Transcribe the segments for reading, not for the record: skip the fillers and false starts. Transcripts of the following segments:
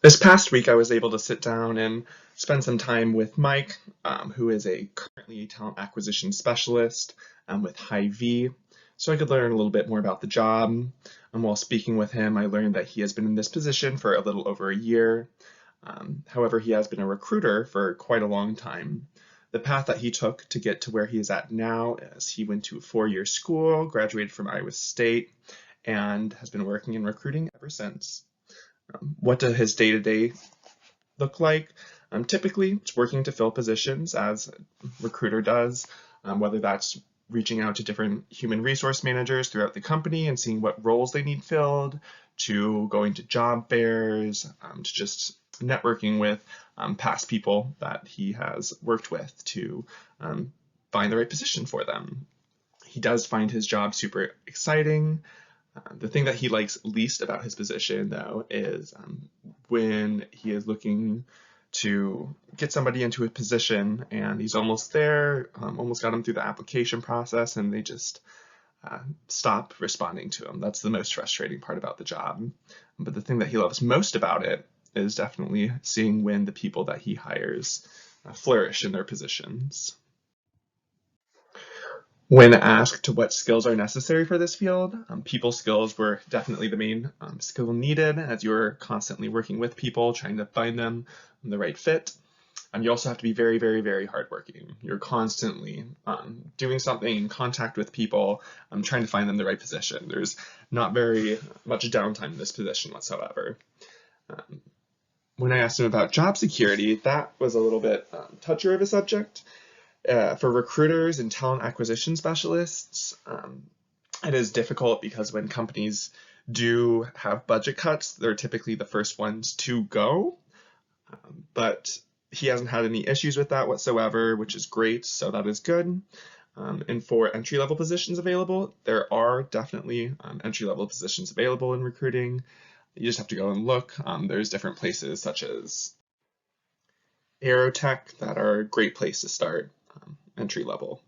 This past week, I was able to sit down and spend some time with Mike, who is currently a talent acquisition specialist with Hy-Vee, so I could learn a little bit more about the job. While speaking with him, I learned that he has been in this position for a little over a year. However, he has been a recruiter for quite a long time. The path that he took to get to where he is at now is he went to a 4-year school, graduated from Iowa State, and has been working in recruiting ever since. What does his day-to-day look like? Typically, it's working to fill positions as a recruiter does, whether that's reaching out to different human resource managers throughout the company and seeing what roles they need filled, to going to job fairs, to just networking with past people that he has worked with to find the right position for them. He does find his job super exciting. The thing that he likes least about his position, though, is when he is looking to get somebody into a position and he's almost there, almost got him through the application process, and they just stop responding to him. That's the most frustrating part about the job. But the thing that he loves most about it is definitely seeing when the people that he hires flourish in their positions. When asked what skills are necessary for this field, people skills were definitely the main skill needed, as you're constantly working with people, trying to find them the right fit. And you also have to be very, very, very hardworking. You're constantly doing something in contact with people, trying to find them the right position. There's not very much downtime in this position whatsoever. When I asked him about job security, that was a little bit touchier of a subject. For recruiters and talent acquisition specialists, it is difficult because when companies do have budget cuts, they're typically the first ones to go. But he hasn't had any issues with that whatsoever, which is great, so that is good. And for entry-level positions available, there are definitely entry-level positions available in recruiting. You just have to go and look. There's different places such as Aerotech that are a great place to start entry level.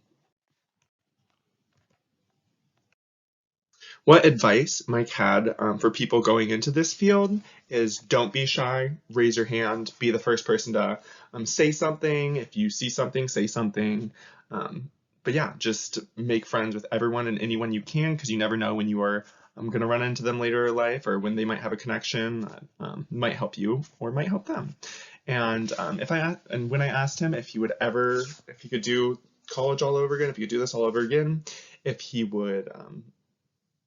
What advice Mike had for people going into this field is don't be shy, raise your hand, be the first person to say something. If you see something, say something. But yeah, just make friends with everyone and anyone you can, because you never know when you are going to run into them later in life, or when they might have a connection that might help you or might help them. And when I asked him if he could do college all over again, if he could do this all over again, if he would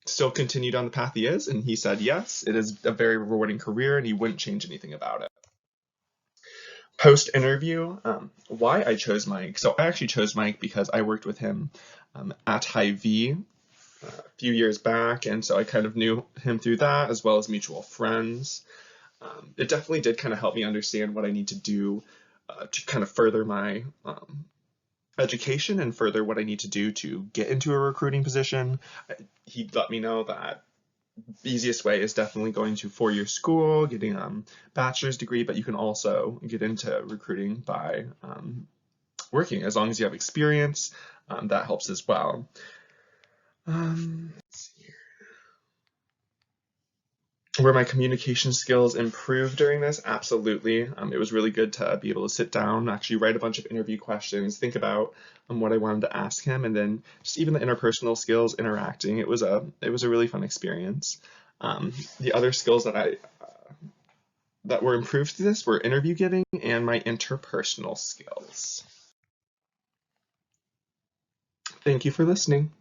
still continue down the path he is, and he said yes, it is a very rewarding career and he wouldn't change anything about it. Post-interview, why I chose Mike. So I actually chose Mike because I worked with him at Hy-Vee a few years back, and so I kind of knew him through that, as well as mutual friends. It definitely did kind of help me understand what I need to do to kind of further my education and further what I need to do to get into a recruiting position. He let me know that the easiest way is definitely going to 4-year school, getting a bachelor's degree, but you can also get into recruiting by working. As long as you have experience, that helps as well. Let's see here. Were my communication skills improved during this? Absolutely. It was really good to be able to sit down, actually write a bunch of interview questions, think about what I wanted to ask him, and then just even the interpersonal skills, interacting. It was a really fun experience. The other skills that were improved through this were interview giving and my interpersonal skills. Thank you for listening.